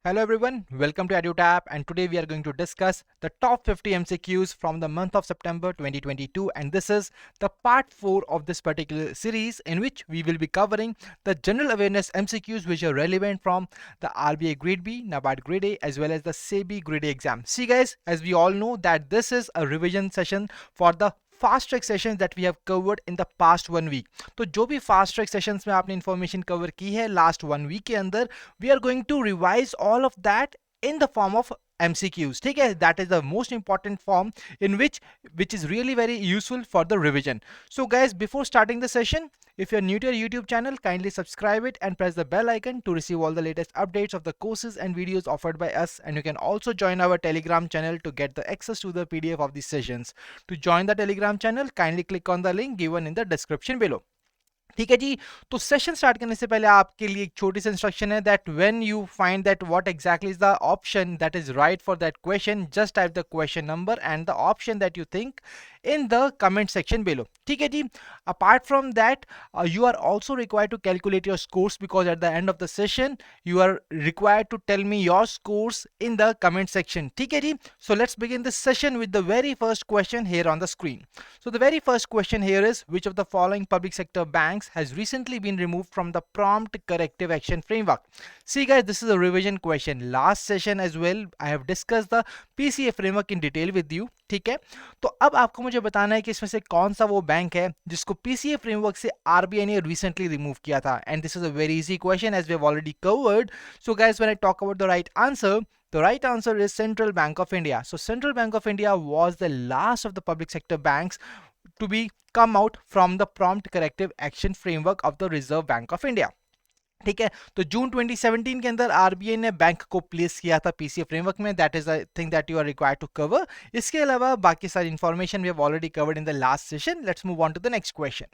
Hello everyone, welcome to EduTap, and today we are going to discuss the top 50 MCQs from the month of September 2022, and this is the part 4 of this particular series in which we will be covering the general awareness MCQs which are relevant from the RBI Grade B, NABARD Grade A as well as the SEBI Grade A exam. See guys, as we all know that this is a revision session for the fast track sessions that we have covered in the past 1 week. तो जो भी fast track sessions में आपने information cover की है last 1 week के अंदर, we are going to revise all of that in the form of MCQs. ठीक है, that is the most important form in which is really very useful for the revision. So guys, before starting the session, if you're new to our YouTube channel, kindly subscribe it and press the bell icon to receive all the latest updates of the courses and videos offered by us. And you can also join our Telegram channel to get the access to the PDF of these sessions. To join the Telegram channel, kindly click on the link given in the description below. ठीक है जी। तो session start करने से पहले आपके लिए एक छोटी सी इंस्ट्रक्शन है that when you find that what exactly is the option that is right for that question, just type the question number and the option that you think in the comment section below. ठीक है जी। Apart from that, you are also required to calculate your scores because at the end of the session you are required to tell me your scores in the comment section. ठीक है जी। So let's begin this session with the very first question here on the screen. So the very first question here is, which of the following public sector banks has recently been removed from the prompt corrective action framework? See guys, this is a revision question. Last session as well I have discussed the PCA framework in detail with you. ठीक है, तो अब आपको मुझे बताना है कि इसमें से कौन सा वो बैंक है जिसको पीसीए फ्रेमवर्क से आरबीआई ने रिसेंटली रिमूव किया था। And this is a very easy question as we have already covered. So guys, when I talk about the right answer, the right answer is Central Bank of India. So Central Bank of India was the last of the public sector banks to be come out from the prompt corrective action framework of the Reserve Bank of India. ठीक है, तो जून 2017 के अंदर RBI ने bank को place किया था PCA framework में। That is the thing that you are required to cover. इसके अलावा बाकी सारी information we have already covered in the last session. Let's move on to the next question.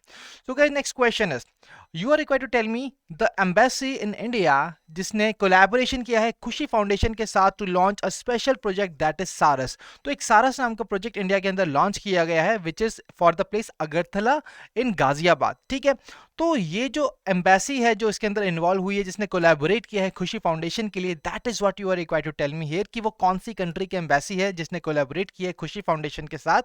So guys, next question is, you are required to tell me the embassy in India जिसने collaboration किया है Khushi foundation के साथ to launch a special project that is Saras. तो एक सारस नाम का प्रोजेक्ट इंडिया के अंदर लॉन्च किया गया है which is for the place Agartala in Ghaziabad. ठीक है, तो ये जो एम्बेसी है जो इसके अंदर इन्वॉल्व हुई है, जिसने कोलैबोरेट किया है खुशी फाउंडेशन के लिए, that is what you are required to tell me here कि वो कौन सी कंट्री की एम्बेसी है जिसने कोलैबोरेट किया है खुशी फाउंडेशन के साथ।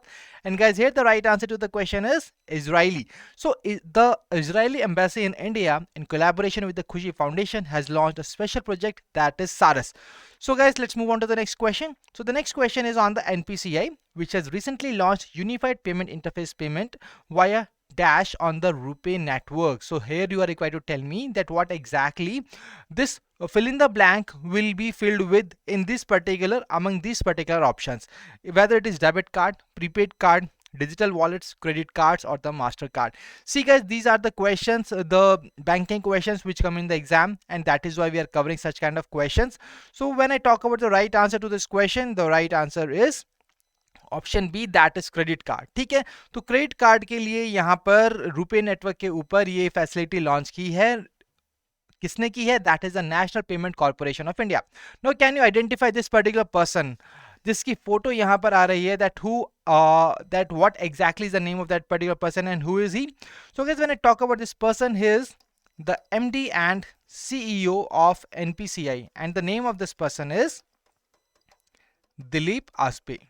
And guys, here the right answer to the question is Israeli. So the Israeli embassy in India in collaboration with the Khushi Foundation has launched a special project that is Saras. So guys, let's move on to the next question. So the next question is on the NPCI, which has recently launched Unified Payment Interface payment via Dash on the RuPay network. So here you are required to tell me that what exactly this fill in the blank will be filled with in this particular among these particular options, whether it is debit card, prepaid card, digital wallets, credit cards or the MasterCard. See guys, these are the questions, the banking questions which come in the exam, and that is why we are covering such kind of questions. So when I talk about the right answer to this question, the right answer is option B, that is credit card. ठीक है, तो credit card के लिए यहाँ पर RuPay network के ऊपर ये फैसिलिटी लॉन्च की है। किसने की है? That is the national payment corporation of India. Now can you identify this particular person जिसकी फोटो यहां पर आ रही है, that what exactly is the name of that particular person and who is he? So guys, when I talk about this person, he is the MD and CEO of NPCI and the name of this person is Dilip Aspe.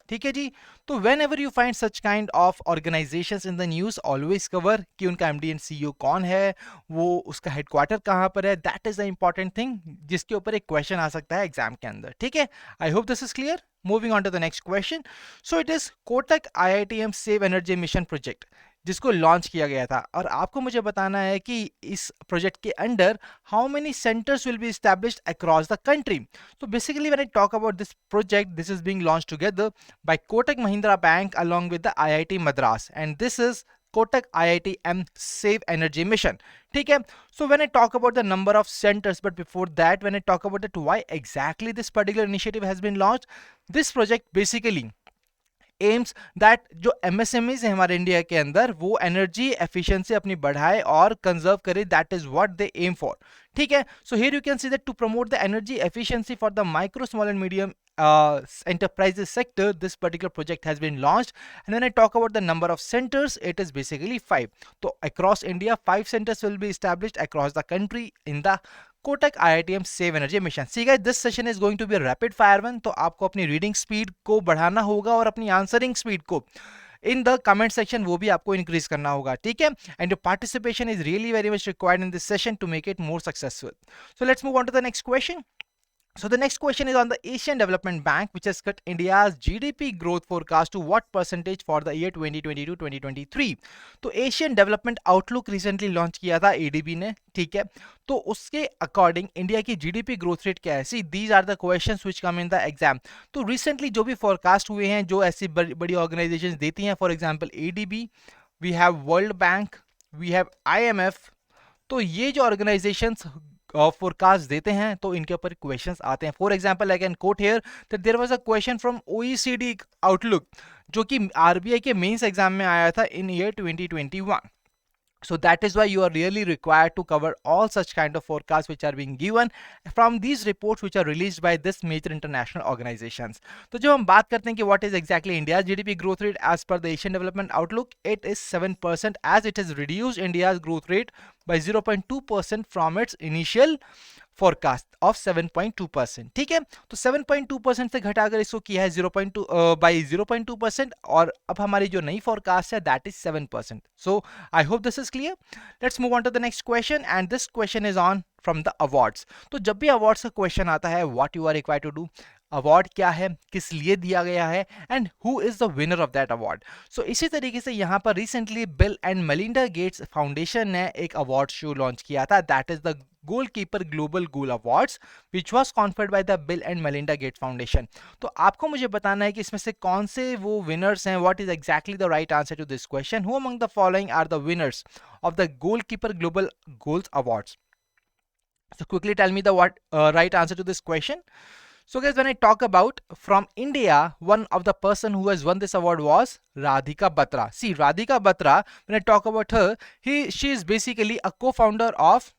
ठीक है जी। तो when ever you find such kind of organisations in the news, always cover कि उनका MD and CEO कौन है, वो उसका headquarter कहाँ पर है। That is the important thing जिसके ऊपर एक क्वेश्चन आ सकता है एग्जाम के अंदर। ठीक है, I hope this is clear. Moving on to the next question. So it is Kotak IITM save energy mission project जिसको लॉन्च किया गया था, और आपको मुझे बताना है कि इस प्रोजेक्ट के under how many centres will be established across the country. तो basically when I talk about this project, this is being launched together by Kotak Mahindra bank along with the IIT Madras, and this is Kotak IITM Save Energy Mission. ठीक है, so when I talk about the number of centers, but before that, when I talk about it, why exactly this particular initiative has been launched, this project basically AIIMS that जो MSMEs है हमारे India के अंदर, वो energy efficiency अपनी बढ़ाए और conserve करे। That is what they aim for. ठीक है. So here you can see that to promote the energy efficiency for the micro, small and medium enterprises sector, this particular project has been launched. And when I talk about the number of centers, it is basically 5. So across India, 5 centers will be established across the country in the Kotak IITM Save Energy Mission. See guys, this session is going to be a rapid fire one. तो आपको अपनी reading speed को बढ़ाना होगा और अपनी answering speed को in the comment section वो भी आपको इंक्रीज करना होगा, ठीक है. And your participation is really very much required in this session to make it more successful. So let's move on to the next question. So the next question is on the Asian Development Bank, which has cut India's GDP growth forecast to what percentage for the year 2022-2023. तो Asian Development Outlook recently launch किया था ADB ने, ठीक है. तो उसके according India की GDP growth rate क्या है? See these are the questions which come in the exam. तो रिसेंटली जो भी फोरकास्ट हुए हैं, जो ऐसी बड़ी ऑर्गेनाइजेशंस देती हैं, for example ADB, we have world bank, we have IMF. तो ये जो ऑर्गेनाइजेशंस फोरकास्ट देते हैं तो इनके ऊपर क्वेश्चंस आते हैं. For example I can quote here that there was a question from OECD outlook, जो कि RBI के मेंस एग्जाम में आया था in year 2021. So that is why you are really required to cover all such kind of forecasts which are being given from these reports which are released by this major international organizations. तो जब हम बात करते हैं कि what is exactly India's GDP growth rate as per the Asian Development Outlook, it is 7% as it has reduced India's growth rate by 0.2% from its initial forecast of 7.2%. ठीक है, तो 7.2% से घटाकर इसको किया है 0.2 बाई 0.2%, और अब हमारी जो नई फोरकास्ट है that is 7%. So I hope this is clear. Let's move on to the next question, and this question is on from the awards. तो जब भी अवार्ड्स का क्वेश्चन आता है, what you are required to do, award क्या है, किस लिए दिया गया है, and who is the winner of that award. So इसी तरीके से यहाँ पर recently Bill and Melinda Gates foundation ने एक अवार्ड शो लॉन्च किया था, that is the goalkeeper global goal awards, which was conferred by the bill and Melinda Gates foundation. तो आपको मुझे बताना है कि इसमें से कौन से वो विनर्स हैं. What is exactly the right answer to this question. Who among the following are the winners of the goalkeeper global goals awards. So quickly tell me the right answer to this question. So guys, when I talk about from India, one of the person who has won this award was Radhika Batra. See, Radhika Batra, when I talk about her, she is basically a co-founder of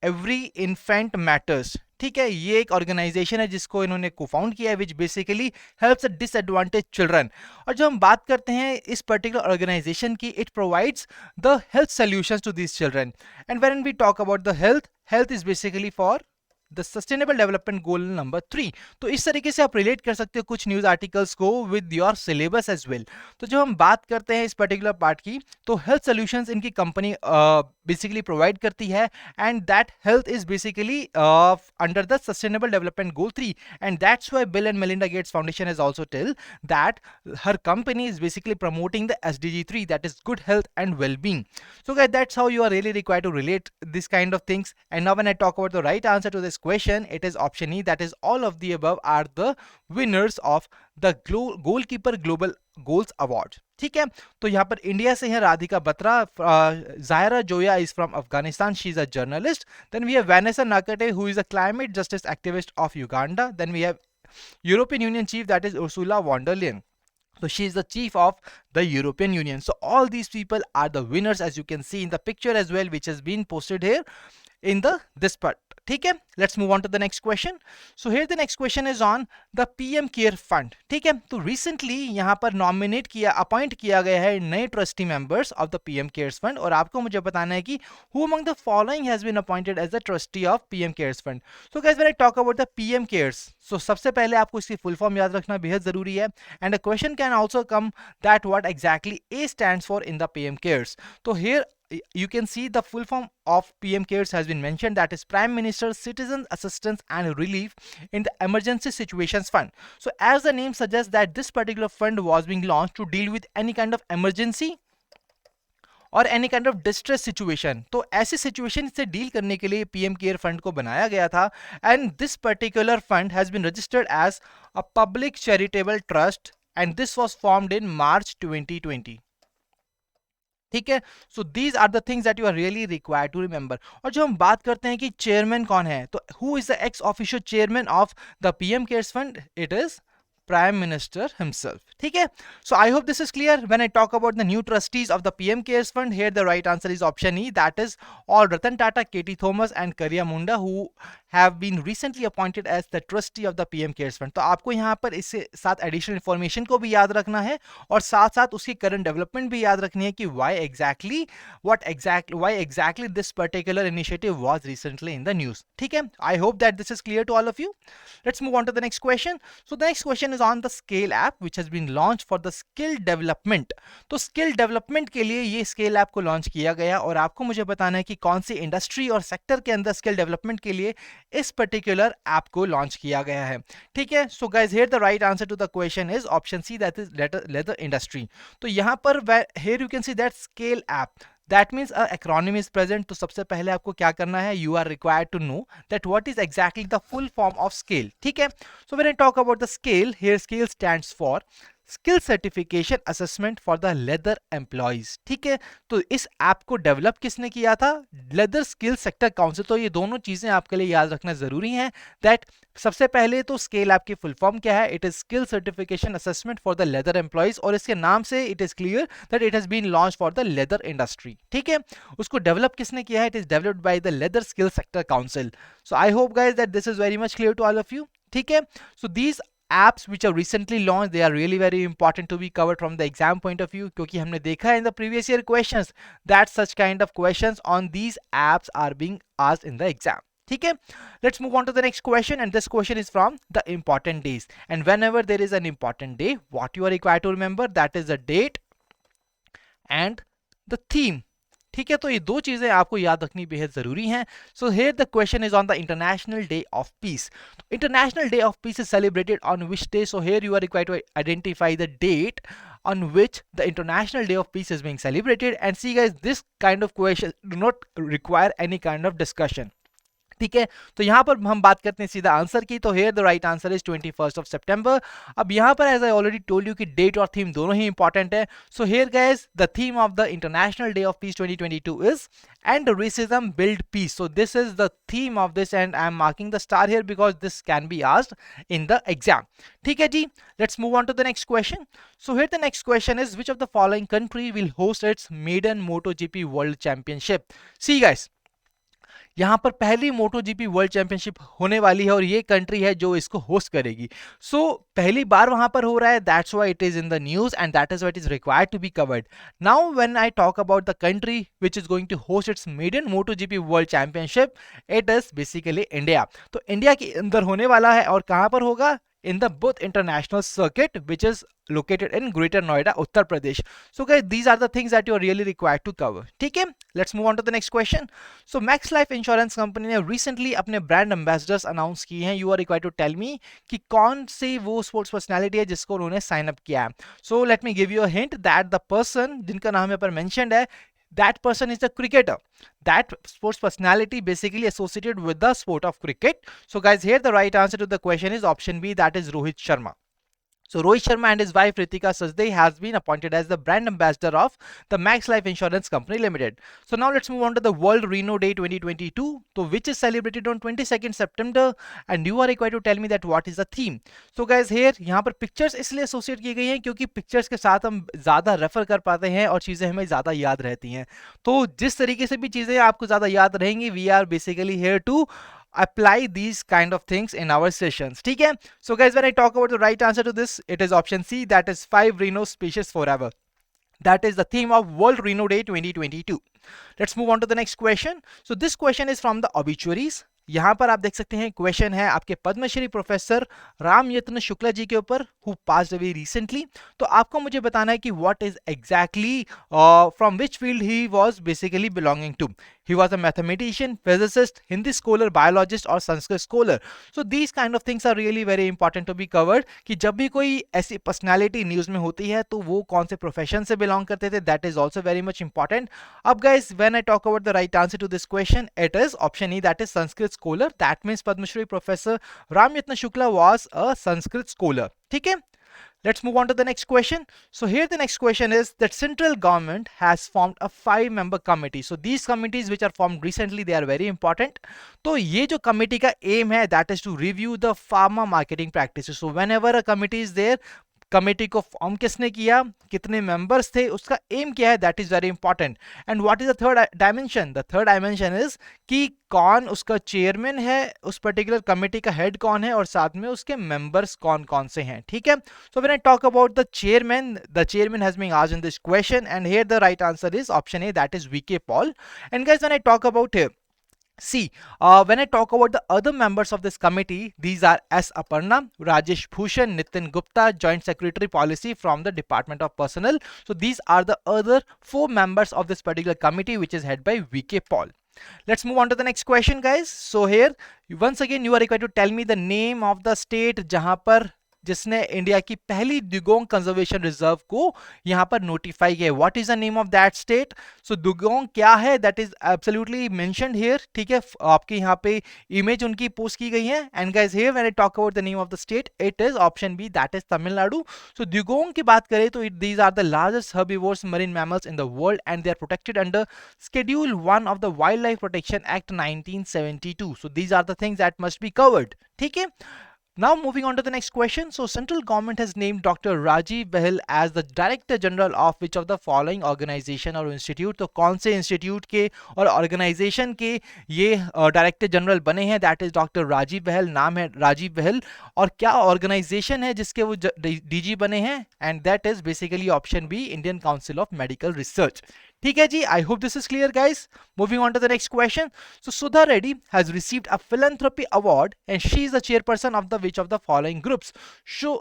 Every Infant Matters. ठीक है, ये एक organisation है जिसको इन्होंने co-found किया है, which basically helps disadvantage children. और जब हम बात करते हैं इस पर्टिकुलर ऑर्गेनाइजेशन की, it provides the health solutions to this children. And when we talk about the health is basically for the sustainable development goal number 3. तो इस तरीके से आप रिलेट कर सकते हो कुछ न्यूज आर्टिकल्स को with your syllabus as well. तो जब हम बात करते हैं इस पर्टिकुलर पार्ट की, तो हेल्थ सॉल्यूशंस इनकी कंपनी बेसिकली प्रोवाइड करती है, and that health is basically under the sustainable development goal 3. And that's why bill and Melinda Gates foundation has also tell that हर company is basically promoting the SDG 3, that is good health and well-being. So guys, that's how you are really required to relate this kind of things. And now when I talk about the right answer to this question, it is option E, that is all of the above are the winners of the goalkeeper global goals award. ठीक है, तो यहाँ पर India से है Radhika Batra. Zahra Joya is from Afghanistan, she is a journalist. Then we have Vanessa Nakate, who is a climate justice activist of Uganda. Then we have European Union chief, that is Ursula von der Leyen. So she is the chief of the European Union. So all these people are the winners, as you can see in the picture as well, which has been posted here in this part. ठीक है, let's move on to the next question. So here the next question is on the PM Care Fund. ठीक है, तो recently यहाँ पर appoint किया गया है नए trustee members of the PM Cares Fund, और आपको मुझे बताना है कि who among the following has been appointed as the trustee of PM Cares Fund. So guys, when I talk about the PM Cares, so सबसे पहले आपको इसकी फुल फॉर्म याद रखना बेहद जरूरी है. And a question can also come that what exactly A stands for in the PM Cares. So here you can see the full form of PM Cares has been mentioned, that is Prime Minister's Citizen Assistance and Relief in the Emergency Situations Fund. So as the name suggests that this particular fund was being launched to deal with any kind of emergency और any kind of distress situation. तो ऐसी situation से deal करने के लिए PM care fund को बनाया गया था, and this particular fund has been registered as a public charitable trust, and this was formed in March 2020. ठीक है, so these are the things that you are really required to remember. और जो हम बात करते हैं कि चेयरमैन कौन है, तो who is the x official chairman of the PM cares fund, it is Prime Minister himself. ठीक है? So I hope this is clear. When I talk about the new trustees of the PM Cares Fund, here the right answer is option E, that is all Ratan Tata, Katie Thomas and Kariya Munda, who have been recently appointed as the trustee of the PM Cares Fund. तो आपको यहाँ पर इससे साथ additional information को भी याद रखना है और साथ साथ उसकी current development भी याद रखनी है कि why exactly this particular initiative was recently in the news. ठीक है? I hope that this is clear to all of you. Let's move on to the next question. So the next question is on the Scale app, which has been launched for the skill development. तो skill development के लिए ये Scale app को launch किया गया और आपको मुझे बताना है कि कौन सी इंडस्ट्री और सेक्टर के अंदर skill development के लिए इस particular app को launch किया गया है. ठीक है? So guys, here the right answer to the question is option C, that is leather industry. तो यहाँ पर here you can see that Scale app. That means a acronym is present. तो सबसे पहले आपको क्या करना है? You are required to know that what is exactly the full form of scale. ठीक है? So when I talk about the scale, here scale stands for skill certification assessment for the leather employees. ठीक है? तो इस app को develop किसने किया था? Leather skill sector council. तो ये दोनों चीजें आपके लिए याद रखना जरूरी है. दैट सबसे पहले तो स्केल ऐप की फुल फॉर्म क्या है? It is skill certification assessment for the leather employees और इसके नाम से it is clear that it has been launch for the leather industry. ठीक है? उसको डेवलप किसने किया है? It is developed by the leather skill sector council. So I hope guys that this is very much clear to all of you. ठीक है? So these apps which are recently launched, they are really very important to be covered from the exam point of view, क्योंकि हमने देखा है in the previous year questions that such kind of questions on these apps are being asked in the exam. ठीक है? Let's move on to the next question, and this question is from the important days. And whenever there is an important day, what you are required to remember, that is the date and the theme. ठीक है? तो ये दो चीजें आपको याद रखनी बेहद जरूरी हैं. So here the question is on the international day of peace. International day of peace is celebrated on which day? So here you are required to identify the date on which the International Day of Peace is being celebrated. And see guys, this kind of question do not require any kind of discussion. ठीक है? तो यहां पर हम बात करते हैं सीधा आंसर की. तो here the right answer is 21st of September. अब यहां पर as I already told you कि डेट और थीम दोनों ही इंपॉर्टेंट है. So here guys, the theme of the international day of peace 2022 is end racism build peace. So this is the theme of this and I am marking the star here because this can be asked in the exam. ठीक है जी? Let's move on to the next question. So here the next question is which of the following country will host its maiden MotoGP world championship. See guys, यहां पर पहली MotoGP world championship होने वाली है और ये कंट्री है जो इसको होस्ट करेगी. सो पहली बार वहां पर हो रहा है. That's why it is in the news and that is what is required to be covered. Now when I talk about the country which is going to host its maiden MotoGP world championship, it is basically India. तो India के अंदर होने वाला है और कहां पर होगा? in the Buddh International Circuit, which is located in Greater Noida, Uttar Pradesh. So guys, these are the things that you are really required to cover. ठीक है? Let's move on to the next question. So Max Life Insurance Company ने recently अपने brand ambassadors announce किए हैं. You are required to tell me कि कौन से वो sports personality है जिसको उन्होंने sign up किया है. So let me give you a hint that the person जिनका नाम यहाँ पर mentioned है, that person is the cricketer. That sports personality basically associated with the sport of cricket. So guys, here the right answer to the question is option B, that is Rohit Sharma. So Rohit Sharma and his wife Ritika Sachdeva has been appointed as the brand ambassador of the Max Life Insurance Company Limited. So now let's move on to the World Rhino Day 2022, so which is celebrated on 22nd September, and you are required to tell me that what is the theme. So guys, here यहाँ पर pictures इसलिए associate की गई हैं क्योंकि pictures के साथ हम ज़्यादा refer कर पाते हैं और चीज़ें हमें ज़्यादा याद रहती हैं. तो जिस तरीके से भी चीज़ें आपको ज़्यादा याद रहेंगी, we are basically here to apply these kind of things in our sessions. ठीक है? So guys, when I talk about the right answer to this, it is option C, that is 5 rhino species forever. That is the theme of World Rhino Day 2022. Let's move on to the next question. So this question is from the obituaries. यहाँ पर आप देख सकते हैं question है आपके Padmashri professor Ramyatna Shukla ji के ऊपर, who passed away recently. तो आपको मुझे बताना है कि what is exactly from which field he was basically belonging to. He was a mathematician, physicist, Hindi scholar, biologist और Sanskrit scholar. So these kind of things are really very important to be covered कि जब भी कोई ऐसी personality news में होती है तो वो कौन से profession से belong करते थे, that is also very much important. अब guys, when I talk about the right answer to this question, it is option E, that is Sanskrit scholar. That means Padma Shri Professor Ramyatna Shukla was a Sanskrit scholar. ठीक है? Let's move on to the next question. So here the next question is that central government has formed a 5-member committee. So these committees which are formed recently, they are very important. तो ये जो committee का aim है, that is to review the pharma marketing practices. So whenever a committee is there, committee को form किसने किया, कितने members थे, उसका एम क्या है, that is very important. And what is the third dimension? The third dimension is कि कौन उसका चेयरमैन है, उस पर्टिकुलर कमेटी का हेड कौन है, और साथ में उसके मेंबर्स कौन कौन से हैं. ठीक है. So when I talk about the chairman has been asked in this question, and here the right answer is option A, that is VK Paul. And guys, when I talk about here, see, when I talk about the other members of this committee, these are S. Aparna, Rajesh Bhushan, Nitin Gupta, Joint Secretary Policy from the Department of Personnel. So these are the other 4 members of this particular committee, which is headed by VK Paul. Let's move on to the next question, guys. So here, once again, you are required to tell me the name of the state जहां पर जिसने India की पहली dugong conservation reserve को यहां पर notify किया. What is the name of that state? So dugong क्या है, that is absolutely mentioned here. ठीक है, आपके यहां पे इमेज उनकी पोस्ट की गई है. And guys, here when I talk about the name of the state, it is option B, that is Tamil Nadu. So dugong की बात करें तो these are the largest herbivores marine mammals in the world, and they are protected under Schedule 1 of the Wildlife Protection Act 1972. So these are the things that must be covered. ठीक है. Now moving on to the next question. So central government has named Dr. Rajiv Bahel as the Director General of which of the following organization or institute? तो कौन से institute के और organization के ये Director General बने हैं? That is Dr. Rajiv Bahel. नाम है राजीव बहल. और क्या organization है जिसके वो DG बने हैं? And that is basically option B, Indian Council of Medical Research. ठीक है जी, I hope this is clear guys. Moving on to the next question. So Sudha Reddy has received a philanthropy award and she is the chairperson of the which of the following groups? So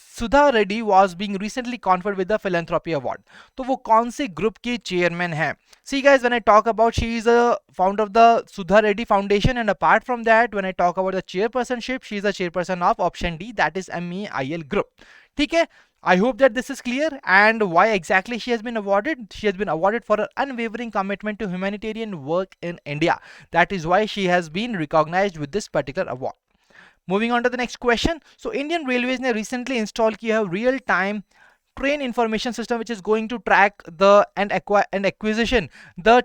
Sudha Reddy was being recently conferred with the philanthropy award. तो वो कौन से group की chairman है? See guys, when I talk about, she is a founder of the Sudha Reddy Foundation, and apart from that, when I talk about the chairpersonship, she is the chairperson of option D, that is MEIL group. ठीक है. I hope that this is clear. And why exactly she has been awarded? She has been awarded for her unwavering commitment to humanitarian work in India. That is why she has been recognized with this particular award. Moving on to the next question. So Indian Railways ने recently installed किया है real time train information system which is going to track the and acquisition the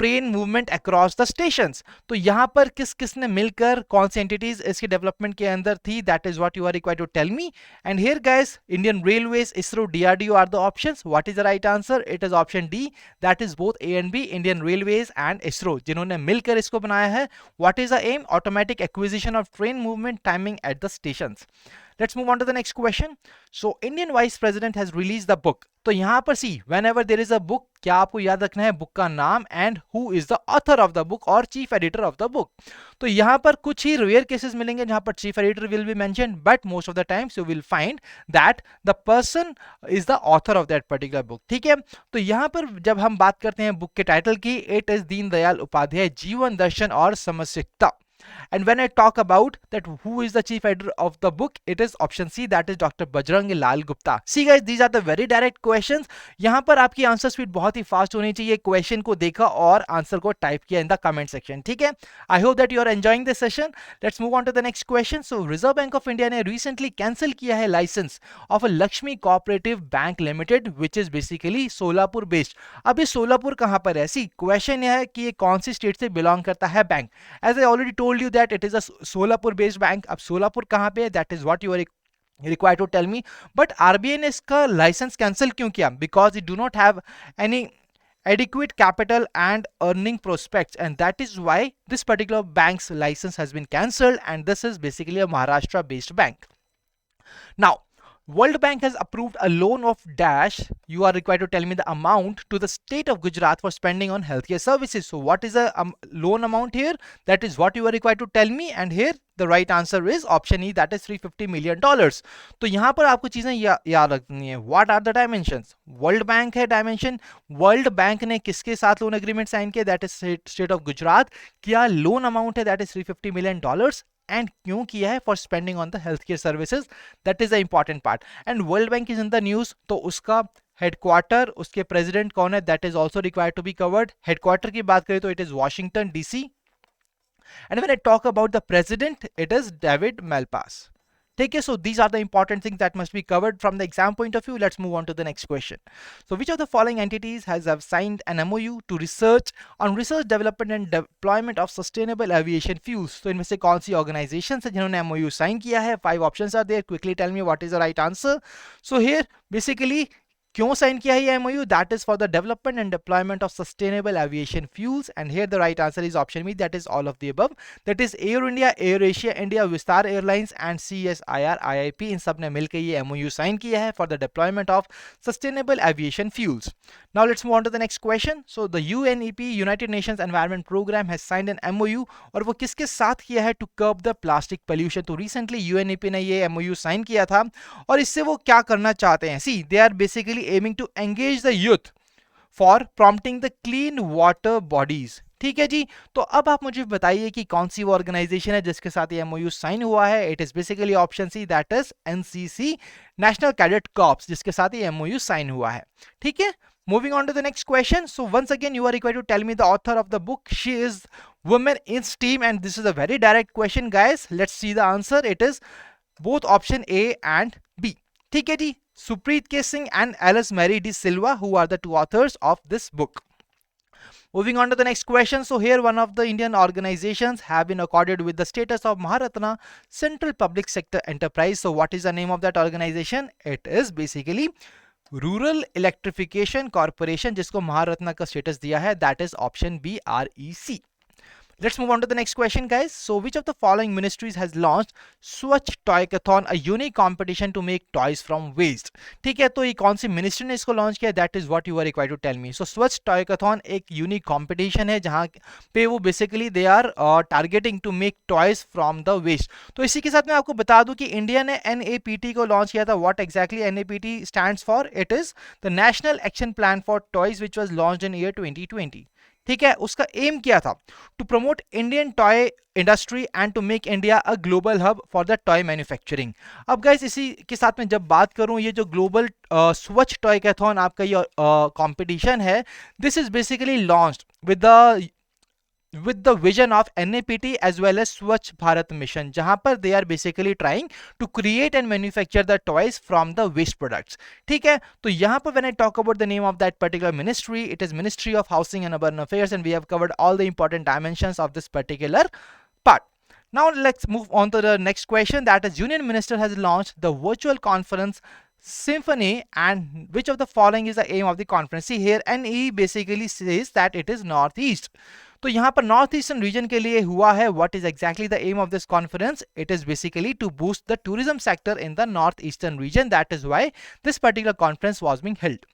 train movement across the stations. तो यहाँ पर किस किसने मिलकर कौन सी एंटिटीज इसके डेवलपमेंट के अंदर थी? That is what you are required to tell me. And here guys, Indian railways, ISRO, DRDO are the options. What is the right answer? It is option D, that is both A and B, Indian railways and ISRO, जिन्होंने मिलकर इसको बनाया है. What is the aim? Automatic acquisition of train movement timing at the stations. Let's move on to the next question. So Indian Vice President has released the book. तो यहाँ पर सी, whenever there is a book, क्या आपको याद रखना है book का नाम and who is the author of the book और chief editor of the book. तो यहाँ पर कुछ ही रेयर केसेस मिलेंगे जहाँ पर chief editor will be mention, but most of the times you will find that the person is the author of that particular book. ठीक है. तो यहाँ पर जब हम बात करते हैं बुक के टाइटल की, इट इज दीनदयाल उपाध्याय जीवन दर्शन और समस्यिकता. And when I talk about that who is the chief editor of the book, it is option C, that is Dr. Bajrang Lal Gupta. See guys, these are the very direct questions. यहाँ पर आपकी answer speed बहुत ही fast होनी चाहिए. Question को देखा और answer को टाइप किया इन द कमेंट सेक्शन. ठीक है. I hope that you are enjoying this session. Let's move on to the next question. So reserve bank of India ने रिसेंटली कैंसिल किया है licence of a Lakshmi cooperative bank limited which is basically Solapur based. अब ये सोलापुर कहाँ पर है? सी, question यह है कि ये कौन सी स्टेट से बिलोंग करता है bank. As I already told you that it is a Solapur based bank. अब सोलापुर कहाँ पे है? That is what you are required to tell me. But RBI ने इसका लाइसेंस कैंसिल क्यों किया? Because it do not have any adequate capital and earning prospects, and that is why this particular bank's license has been cancelled, and this is basically a Maharashtra based bank. Now World Bank has approved a loan of dash. You are required to tell me the amount to the state of Gujarat for spending on healthcare services. So what is the loan amount here? That is what you are required to tell me. And here the right answer is option E, that is $350 million. तो यहाँ पर आपको चीजें याद रखनी है. What are the dimensions? World Bank है dimension. World Bank ने किसके साथ लोन एग्रीमेंट साइन किया? That is state of Gujarat. क्या लोन अमाउंट है? That is $350 million. एंड क्यों किया है? For spending on the health care services. That is the important part. And world bank is in the news, तो उसका headquarter, उसके president कौन है? That is also required to be covered. Headquarter की बात करें तो it is Washington DC. And when I talk about the president, it is David Malpass. ठीक है, so these are the important things that must be covered from the exam point of view. Let's move on to the next question. So which of the following entities has have signed an MOU to research on research development and deployment of sustainable aviation fuels? तो इनमें से कौन सी organizations है जिन्होंने MOU sign किया है? 5 options are there. Quickly tell me what is the right answer. So here basically क्यों sign किया है ये MOU? That is for the development and deployment of sustainable aviation fuels, and here the right answer is option B, that is all of the above. That is Air India, Air Asia India, Vistar Airlines and CSIR IIP, इन सब ने मिलकर ये MOU sign किया है for the deployment of sustainable aviation fuels. Now let's move on to the next question. So the UNEP, United Nations Environment Program, has signed an MOU, और वो किसके साथ किया है? To curb the plastic pollution. तो recently UNEP ने ये MOU sign किया था, और इससे वो क्या करना चाहते हैं? See, they are basically aiming to engage the youth for prompting the clean water bodies. ठीक है जी, तो अब आप मुझे बताइए कि कौन सी वो ऑर्गेनाइजेशन है जिसके साथ ये MOU साइन हुआ है. It is basically option C, that is NCC, national cadet corps, जिसके साथ ये MOU साइन हुआ है. ठीक है, moving on to the next question. So once again you are required to tell me the author of the book. She is Women in STEAM, and this is a very direct question guys. Let's see the answer. It is both option A and B. ठीक है जी, Supreet K. Singh and Alice Mary D. Silva, who are the two authors of this book. Moving on to the next question. So here one of the Indian organizations have been accorded with the status of Maharatna Central Public Sector Enterprise. So what is the name of that organization? It is basically rural electrification corporation, जिसको महारत्ना का status दिया है. That is option B, REC. Let's move on to the next question guys. So which of the following ministries has launched Swachh Toykathon, a unique competition to make toys from waste? ठीक है, तो ये कौन सी ministry ने इसको launch किया? That is what you are required to tell me. So Swachh Toycathon एक unique competition है जहां पे वो basically they are targeting to make toys from the waste. तो इसी के साथ मैं आपको बता दूं कि इंडिया ने NAPT को लॉन्च किया था. What exactly NAPT stands for? It is the national action plan for toys which was launched in year 2020. ठीक है, उसका एम किया था to promote Indian toy industry and to make India a global hub for the toy manufacturing. अब guys इसी के साथ में जब बात करूं, ये जो ग्लोबल स्वच्छ टॉयकाथॉन आपका ये कंपटीशन है, this is basically launched with the vision of NAPT as well as Swachh Bharat mission, जहां पर they are basically trying to create and manufacture the toys from the waste products. ठीक है, तो यहां पर when I talk about the name of that particular ministry, it is Ministry of Housing and Urban Affairs, and we have covered all the important dimensions of this particular part. Now let's move on to the next question. That is, Union Minister has launched the virtual conference Symphony, and which of the following is the aim of the conference? See here, NE basically says that it is Northeast. तो यहाँ पर north eastern reason के लिए हुआ है. What is exactly the aim of this conference? It is basically to boost the tourism sector in the north eastern region. That is why this particular conference was being held.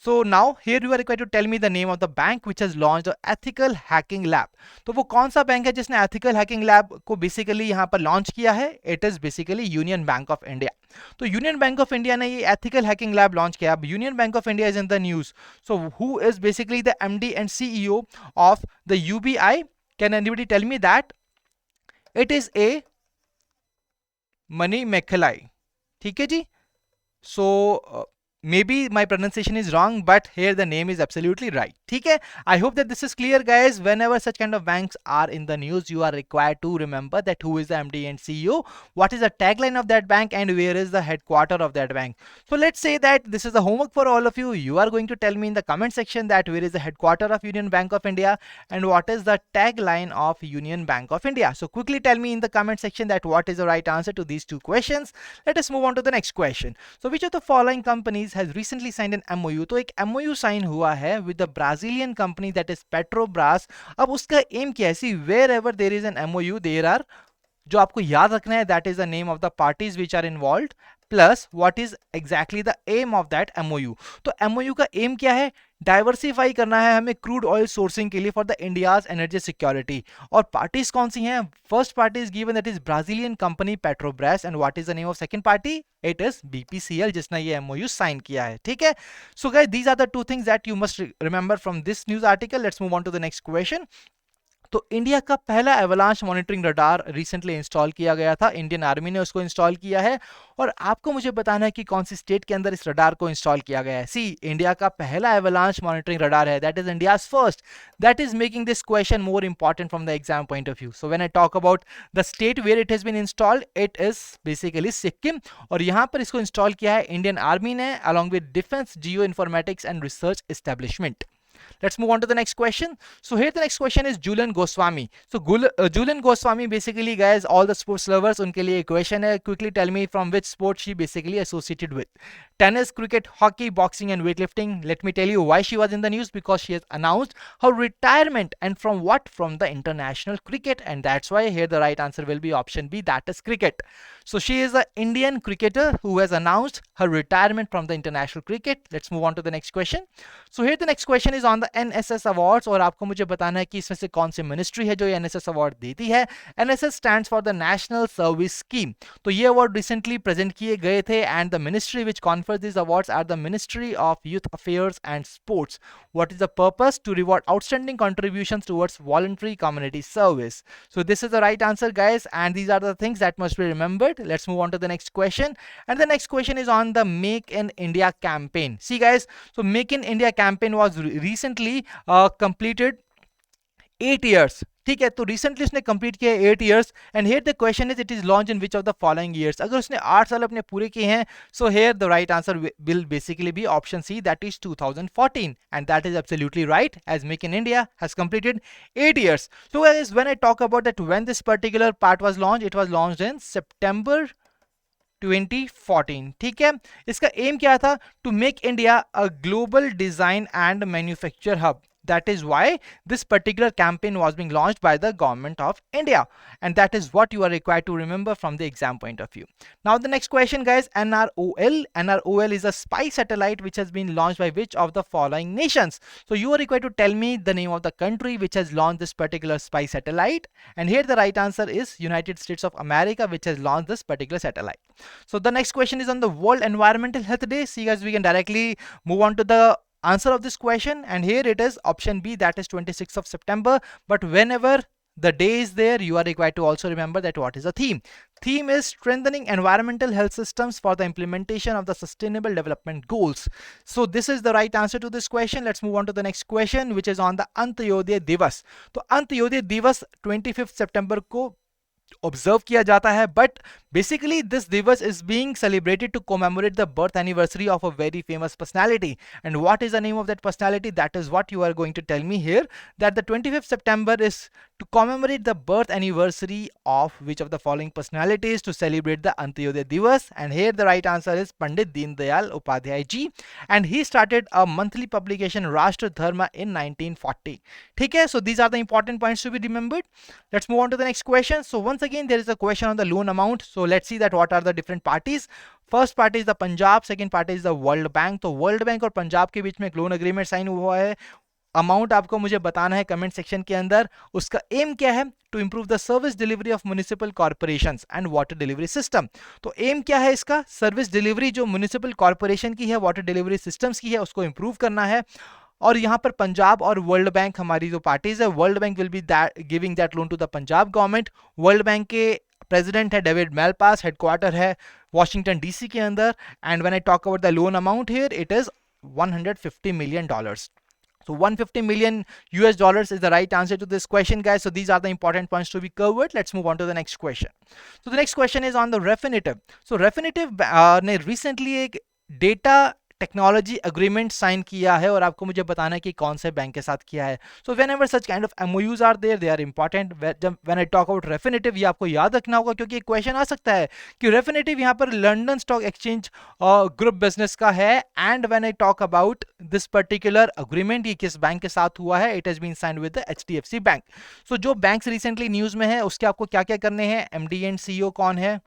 So now here you are required to tell me the name of the bank which has launched the ethical hacking lab. तो वो कौन सा bank है जिसने ethical hacking lab को basically यहाँ पर launch किया है? It is basically union bank of India. तो यूनियन बैंक ऑफ इंडिया ने ये ethical hacking lab लॉन्च किया. अब union bank of India is in the news. So who is basically the MD and CEO of the UBI? Can anybody tell me that? It is a Mani Mekhalai. ठीक है जी. So maybe my pronunciation is wrong, but here the name is absolutely right. ठीक है, I hope that this is clear guys. Whenever such kind of banks are in the news, you are required to remember that who is the MD and CEO, what is the tagline of that bank, and where is the headquarter of that bank. So let's say that this is the homework for all of you. You are going to tell me in the comment section that where is the headquarter of Union Bank of India and what is the tagline of Union Bank of India. So quickly tell me in the comment section that what is the right answer to these two questions. Let us move on to the next question. So which of the following companies has recently signed an MOU? तो एक MOU sign हुआ है with the Brazilian company that is Petrobras. अब उसका aim क्या है? See, wherever there is an MOU, there are, जो आपको याद रखना है, that is the name of the parties which are involved plus what is exactly the aim of that MOU. तो MOU का एम क्या है? डाइवर्सिफाई करना है हमें क्रूड ऑयल सोर्सिंग के लिए for the India's energy security. और पार्टीज कौन सी हैं? First party is given, that is Brazilian company Petrobras, and what is the name of second party? It is BPCL, जिसने ये MOU साइन किया है. ठीक है, so guys these are the two things that you must remember from this news article. Let's move on to the next question. तो India का पहला avalanche monitoring radar recently install किया गया था, इंडियन आर्मी ने उसको इंस्टॉल किया है। और आपको मुझे बताना है कि कौन सी स्टेट के अंदर इस रडार को इंस्टॉल किया गया है। सी, इंडिया का पहला एवलांच मॉनिटरिंग रडार है, that is India's first, that is making this question more important from the exam point of view. So when I talk about the state where it has been installed, it is basically Sikkim, और यहां पर इसको install किया है Indian army ने along with defence geo informatics and research establishment. Let's move on to the next question. So here the next question is Julian Goswami. So Julian Goswami, basically guys, all the sports lovers, उनके लिए question है, quickly tell me from which sport she basically associated with. Tennis, cricket, hockey, boxing and weightlifting. Let me tell you why she was in the news, because she has announced her retirement, and from what? From the international cricket, and that's why here the right answer will be option B, that is cricket. So she is an Indian cricketer who has announced her retirement from the international cricket. Let's move on to the next question. So here the next question is on the NSS awards, और आपको मुझे बताना है कि इसमें से कौन सी ministry है जो ये NSS अवार्ड देती है। NSS stands for the National Service Scheme. तो ये अवार्ड रिसेंटली प्रेजेंट किए गए थे, and the ministry which confers these awards are the Ministry of Youth Affairs and Sports. What is the purpose? To reward outstanding contributions towards voluntary community service. So this is the right answer, guys, and these are the things that must be remembered. Let's move on to the next question, and the next question is on the Make in India campaign. See guys, so Make in India campaign was recently completed 8 years. ठीक है, तो recently उसने complete किया 8 years, and here the question is it is launch in which of the following years. अगर उसने 8 साल अपने पूरे किए हैं, so here the right answer will basically be option C, that is 2014, and that is absolutely right, as make in India has completed 8 years. So guys, when I talk about that, when this particular part was launched, it was launched in September 2014. ठीक है, इसका aim क्या था? To make India a global design and manufacture hub. That is why this particular campaign was being launched by the government of India, and that is what you are required to remember from the exam point of view. Now the next question, guys, NROL is a spy satellite which has been launched by which of the following nations? So you are required to tell me the name of the country which has launched this particular spy satellite, and here the right answer is United States of America, which has launched this particular satellite. So the next question is on the World Environmental Health Day. See guys, we can directly move on to the answer of this question, and here it is option B, that is 26th of September. But whenever the day is there, you are required to also remember that what is the theme. Theme is strengthening environmental health systems for the implementation of the sustainable development goals. So this is the right answer to this question. Let's move on to the next question, which is on the Antyodaya Divas. तो अंत्योदय दिवस 25 सितंबर को observe किया जाता है, but basically this दिवस is being celebrated to commemorate the birth anniversary of a very famous personality, and what is the name of that personality? That is what you are going to tell me here, that the 25th September is to commemorate the birth anniversary of which of the following personalities to celebrate the Antyodaya Divas, and here the right answer is Pandit Deen Dayal Upadhyay ji, and he started a monthly publication Rashtra Dharma in 1940. ठीक है, so these are the important points to be remembered. Let's move on to the next question. So once again there is a question on the loan amount, so let's see that what are the different parties. First party is the Punjab, second party is the world bank. तो world bank और पंजाब के बीच में एक loan agreement sign हुआ है. Amount आपको मुझे बताना है कमेंट सेक्शन के अंदर. उसका एम क्या है? To improve the service delivery of municipal corporations and water delivery system. तो एम क्या है इसका? सर्विस डिलीवरी जो म्युनिसिपल कॉर्पोरेशन की है, वाटर डिलीवरी सिस्टम्स की है, उसको इंप्रूव करना है. और यहाँ पर पंजाब और वर्ल्ड बैंक हमारी जो पार्टीज है, World Bank will be giving that loan to the Punjab government. World Bank के प्रेसिडेंट है डेविड मेलपास, हेडक्वार्टर है वॉशिंगटन डीसी के अंदर. And when I talk about the loan amount here, it is $150 million. So $150 million is the right answer to this question, guys. So these are the important points to be covered. Let's move on to the next question. So the next question is on the Refinitiv. So Refinitiv ने recently एक data technology agreement sign किया है, और आपको मुझे बताना है कि कौन से बैंक के साथ किया है. So when ever such kind of MOUs are there, they are important. When I talk about Refinitiv, ये आपको याद रखना होगा, क्योंकि एक क्वेश्चन आ सकता है कि रेफिनेटिव यहाँ पर London Stock Exchange Group business का है. And when I talk about this particular agreement, ये किस बैंक के साथ हुआ है? It has been signed with the HDFC bank. So जो बैंक्स रिसेंटली न्यूज में है, उसके आपको क्या क्या करने हैं? MD एंड CEO कौन है,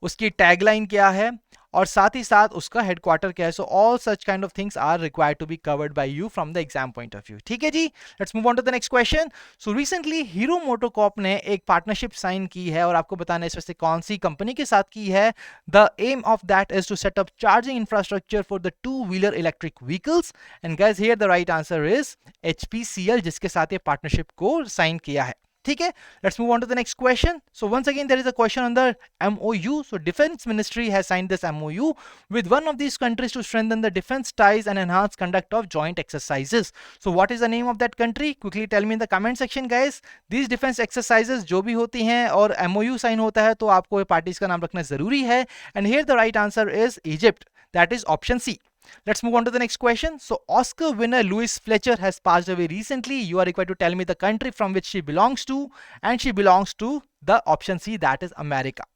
उसकी टैगलाइन क्या है, और साथ ही साथ उसका हेडक्वार्टर क्या है. So all such kind of things are required to be covered by you from the exam point of view. ठीक है जी. Let's move on to the next question. So recently Hero MotoCorp ने एक पार्टनरशिप साइन की है और आपको बताना है इसमें से कौन सी कंपनी के साथ की है. The aim of that is to set up charging infrastructure for the two wheeler electric vehicles. And guys here the right answer is HPCL, जिसके साथ ये पार्टनरशिप को साइन किया है. ठीक है. Let's move on to the next question. So once again there is a question on the MOU. So Defense Ministry has signed this MOU with one of these countries to strengthen the defense ties and enhance conduct of joint exercises. So what is the name of that country? Quickly tell me in the comment section guys. These defense exercises जो भी होती हैं और MOU sign होता है तो आपको parties का नाम रखना जरूरी है. And here the right answer is Egypt. That is option C. Let's move on to the next question. So Oscar winner Louise Fletcher has passed away recently. You are required to tell me the country from which she belongs to, and she belongs to the option C, that is America.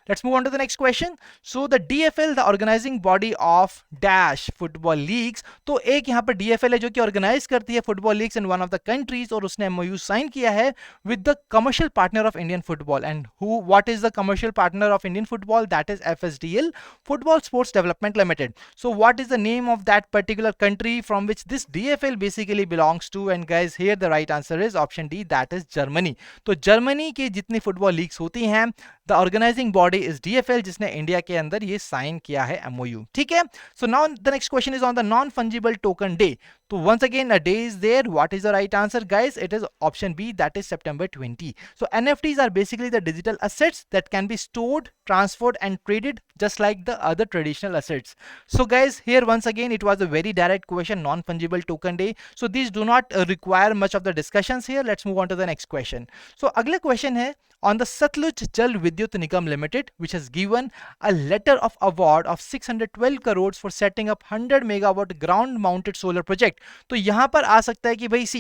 Let's move on to the next question. So the DFL, the organizing body of dash football leagues. तो एक यहाँ पर DFL है जो कि organise करती है football leagues in one of the countries और उसने MOU साइन किया है with the commercial partner of Indian football. And who what is the commercial partner of Indian football? That is FSDL, football sports development limited. So what is the name of that particular country from which this DFL basically belongs to? And guys here the right answer is option D, that is Germany. तो Germany की जितनी football leagues होती हैं the organising body is DFL, जिसने India के अंदर ये sign किया है MOU. ठीक है. So now the next question is on the non fungible token day. तो once again a day is there. What is the right answer guys? It is option B, that is September 20. So NFTs are basically the digital assets that can be stored, transferred and traded just like the other traditional assets. So guys, here once again it was a very direct question, non fungible token day. So these do not require much of the discussions here. Let's move on to the next question. So अगला question है on the Satluj Jal Vidyut Nigam Limited, which has given a letter of award of 612 crores for setting up 100 megawatt ground mounted solar project. तो यहां पर आ सकता है कि भाई सी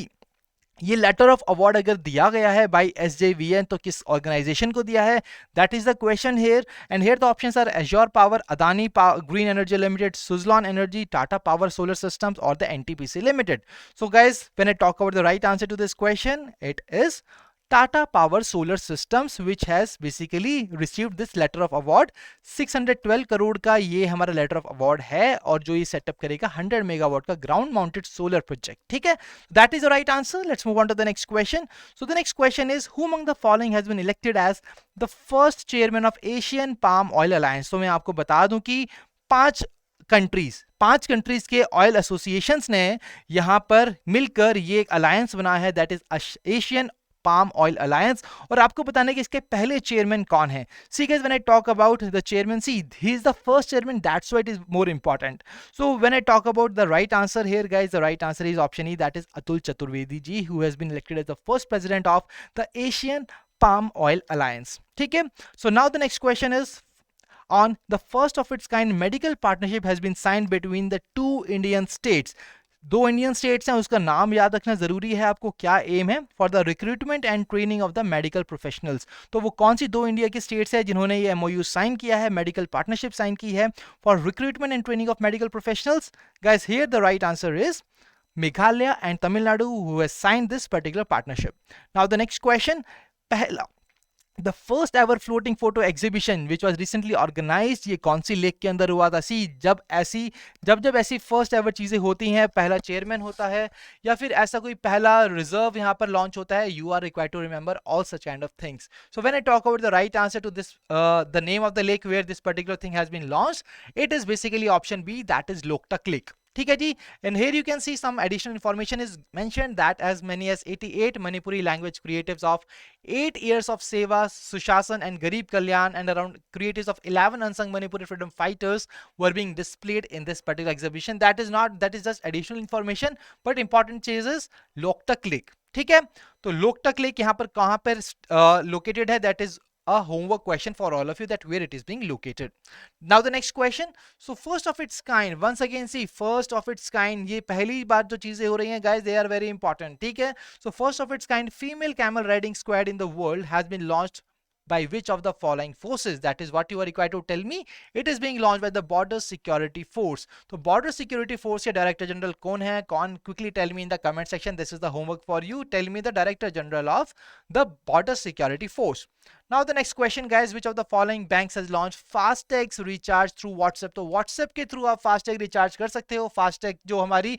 ये लेटर ऑफ अवार्ड अगर दिया गया है बाय SJVN तो किस ऑर्गेनाइजेशन को दिया है? That is the question here. And here the options are Azure Power, Adani Green Energy Limited, Suzlon Energy, Tata Power Solar Systems और the NTPC limited. So guys, when I talk about the right answer to this question, it is Tata Power Solar Systems, which has basically received this letter of award. 612 crore का ये हमारा letter of award है और जो ये setup करेगा 100 megawatt का ground mounted solar project. ठीक है. That is the right answer. Let's move on to the next question. So the next question is who among the following has been elected as the first chairman of Asian palm oil alliance. तो मैं आपको बता दूं कि पांच countries के oil associations ने यहां पर मिलकर ये एक अलायंस बनाया है, that is Asian palm oil alliance. और आपको बताना है कि इसके पहले चेयरमैन कौन है. See guys, when I talk about the chairman, see he is the first chairman, that's why it is more important. So when I talk about the right answer here guys, the right answer is option E, that is Atul Chaturvedi ji, who has been elected as the first president of the Asian palm oil alliance. ठीक है. So now the next question is on the first of its kind medical partnership has been signed between the two Indian states. दो Indian states हैं, उसका नाम याद रखना जरूरी है आपको. क्या एम है? For the recruitment and training of the medical professionals. तो वो कौन सी दो इंडिया की स्टेट्स है जिन्होंने ये MOU साइन किया है, मेडिकल पार्टनरशिप साइन की है for recruitment and training of medical professionals? Guys, here the right answer is Meghalaya and Tamil Nadu, who has signed this particular partnership. Now the next question, पहला The first ever floating photo exhibition which was recently organized, ये कौन सी lake के अंदर हुआ था? सी जब ऐसी first ever चीजें होती हैं, पहला चेयरमैन होता है या फिर ऐसा कोई पहला रिजर्व यहाँ पर लॉन्च होता है, you are required to remember all such kind of things. So when I talk about the right answer to this, the name of the lake where this particular thing has been launched, it is basically option B, that is Loktak lake. ठीक है जी. And here you can see some additional information is mentioned that as many as 88 Manipuri language creatives of 8 years of Seva, Sushasan and Garib Kalyan and around creatives of 11 unsung Manipuri freedom fighters were being displayed in this particular exhibition. That is just additional information, but important चीज is Loktak lake. ठीक है. तो Loktak lake यहाँ पर कहाँ पर located है? That is a homework question for all of you, that where it is being located. Now the next question. So first of its kind, once again see, first of its kind, ये पहली बार जो चीजें हो रही हैं guys, they are very important. ठीक है. So first of its kind female camel riding squad in the world has been launched by which of the following forces? That is what you are required to tell me. It is being launched by the Border Security Force. तो Border Security Force के Director General कौन है? कौन? Quickly tell me in the comment section. This is the homework for you. Tell me the Director General of the Border Security Force. Now the next question guys, which of the following banks has launched FASTag recharge through WhatsApp? तो WhatsApp के through आप FASTag recharge कर सकते हो. FASTag जो हमारी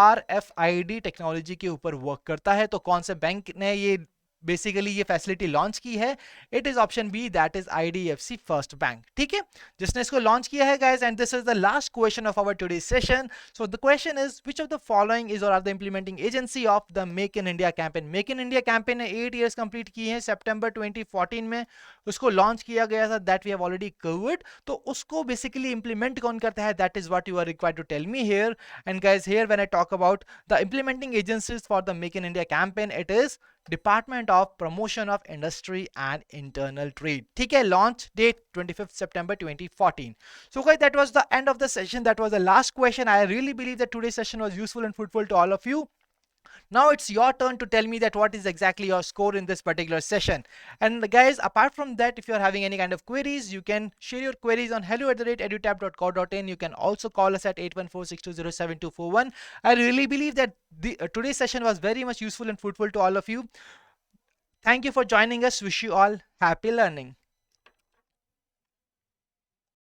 RFID technology के ऊपर वर्क करता है. तो कौन से बैंक ने ये बेसिकली ये फैसिलिटी लॉन्च की है? It is option B, that is IDFC first bank. ठीक है, जिसने इसको लॉन्च किया है guys. And this is the last question of our today session. So the question is which of the following is or are the implementing agency of the make in India campaign? Make in India campaign ने 8 years complete किए हैं. सितंबर 2014 में उसको launch किया गया था. That we have already covered. तो उसको बेसिकली इंप्लीमेंट कौन करता है? That is what you are required to tell me here. And guys here when I talk about the implementing agencies for the make in India campaign, it is Department of Promotion of Industry and Internal Trade. ठीक है, launch date 25th September 2014. So guys, that was the end of the session. That was the last question. I really believe that today's session was useful and fruitful to all of you. Now it's your turn to tell me that what is exactly your score in this particular session. And guys, apart from that, if you're having any kind of queries, you can share your queries on hello@edutab.co.in. You can also call us at 8146207241. I really believe that today's session was very much useful and fruitful to all of you. Thank you for joining us. Wish you all happy learning.